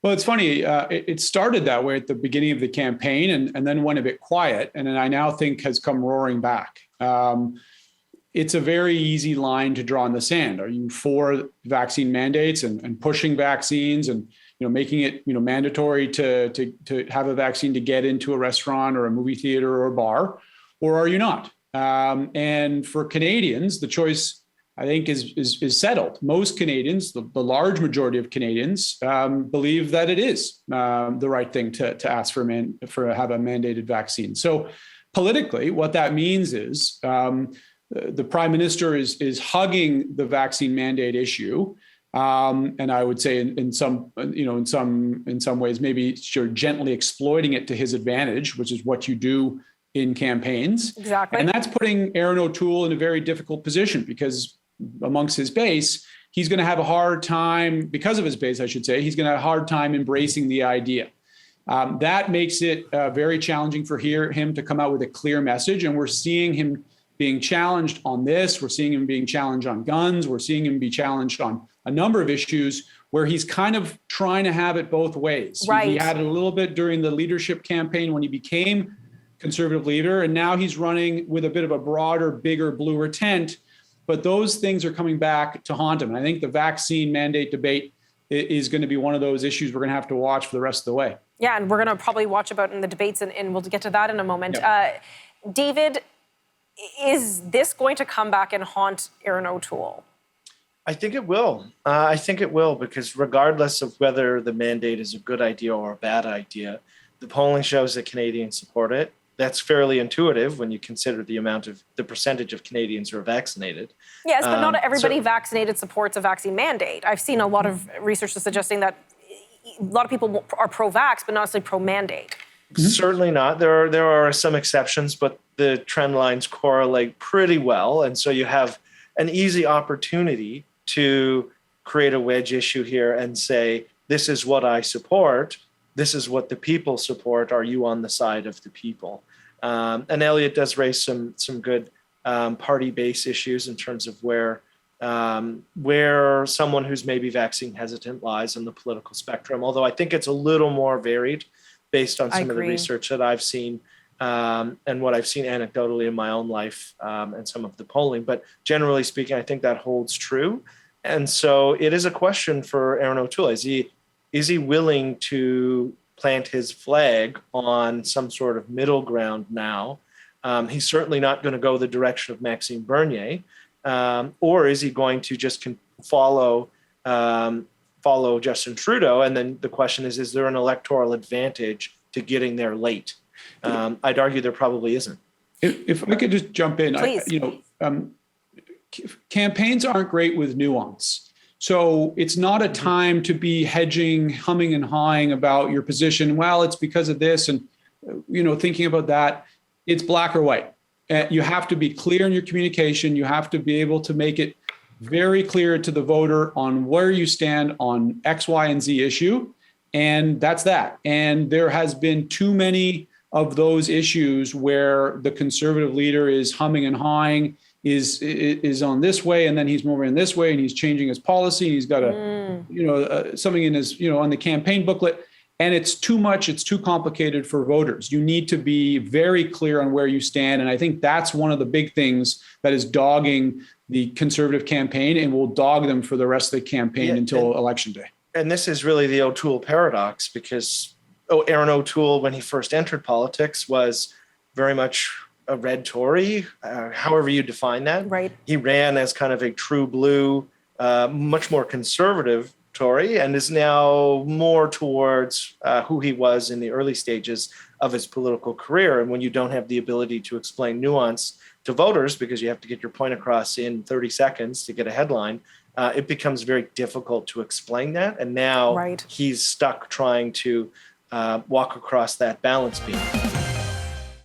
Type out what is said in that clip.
Well, it's funny. It started that way at the beginning of the campaign and then went a bit quiet. And then I now think has come roaring back. It's a very easy line to draw in the sand. Are you for vaccine mandates and pushing vaccines and making it mandatory to have a vaccine to get into a restaurant or a movie theater or a bar, or are you not? And for Canadians, the choice, I think, is settled. Most Canadians, the large majority of Canadians, believe that it is the right thing to ask for have a mandated vaccine. So politically, what that means is the Prime Minister is hugging the vaccine mandate issue, and I would say in some ways maybe sure gently exploiting it to his advantage, which is what you do in campaigns. Exactly. And that's putting Aaron O'Toole in a very difficult position because amongst his base, he's going to have a hard time, because of his base, I should say, he's going to have a hard time embracing the idea. That makes it very challenging for him to come out with a clear message. And we're seeing him being challenged on this. We're seeing him being challenged on guns. We're seeing him be challenged on a number of issues where he's kind of trying to have it both ways. Right. He had it a little bit during the leadership campaign when he became Conservative leader, and now he's running with a bit of a broader, bigger, bluer tent. But those things are coming back to haunt him. And I think the vaccine mandate debate is going to be one of those issues we're going to have to watch for the rest of the way. Yeah, and we're going to probably watch about in the debates, and we'll get to that in a moment. Yep. David, is this going to come back and haunt Aaron O'Toole? I think it will. I think it will, because regardless of whether the mandate is a good idea or a bad idea, the polling shows that Canadians support it. That's fairly intuitive when you consider the percentage of Canadians who are vaccinated. Yes, but not everybody vaccinated supports a vaccine mandate. I've seen a lot of research suggesting that a lot of people are pro-vax, but not necessarily pro-mandate. Certainly not. There are some exceptions, but the trend lines correlate pretty well. And so you have an easy opportunity to create a wedge issue here and say, this is what I support. This is what the people support. Are you on the side of the people? And Elliot does raise some good party-based issues in terms of where someone who's maybe vaccine hesitant lies on the political spectrum. Although I think it's a little more varied based on some of the research that I've seen and what I've seen anecdotally in my own life and some of the polling. But generally speaking, I think that holds true. And so it is a question for Aaron O'Toole. Is he willing to plant his flag on some sort of middle ground now? He's certainly not going to go the direction of Maxime Bernier. Or is he going to just follow Justin Trudeau? And then the question is there an electoral advantage to getting there late? I'd argue there probably isn't. If I could just jump in, campaigns aren't great with nuance. So it's not a time to be hedging, humming and hawing about your position. Well, it's because of this and, thinking about that. It's black or white. You have to be clear in your communication. You have to be able to make it very clear to the voter on where you stand on X, Y, and Z issue. And that's that. And there has been too many of those issues where the Conservative leader is humming and hawing, is on this way, and then he's moving in this way, and he's changing his policy. And he's got something in his, on the campaign booklet, and it's too much. It's too complicated for voters. You need to be very clear on where you stand, and I think that's one of the big things that is dogging the Conservative campaign and will dog them for the rest of the campaign until Election Day. And this is really the O'Toole paradox, because Aaron O'Toole, when he first entered politics, was very much a red Tory, however you define that. Right. He ran as kind of a true blue, much more conservative Tory, and is now more towards who he was in the early stages of his political career. And when you don't have the ability to explain nuance to voters because you have to get your point across in 30 seconds to get a headline, it becomes very difficult to explain that. And now he's stuck trying to walk across that balance beam.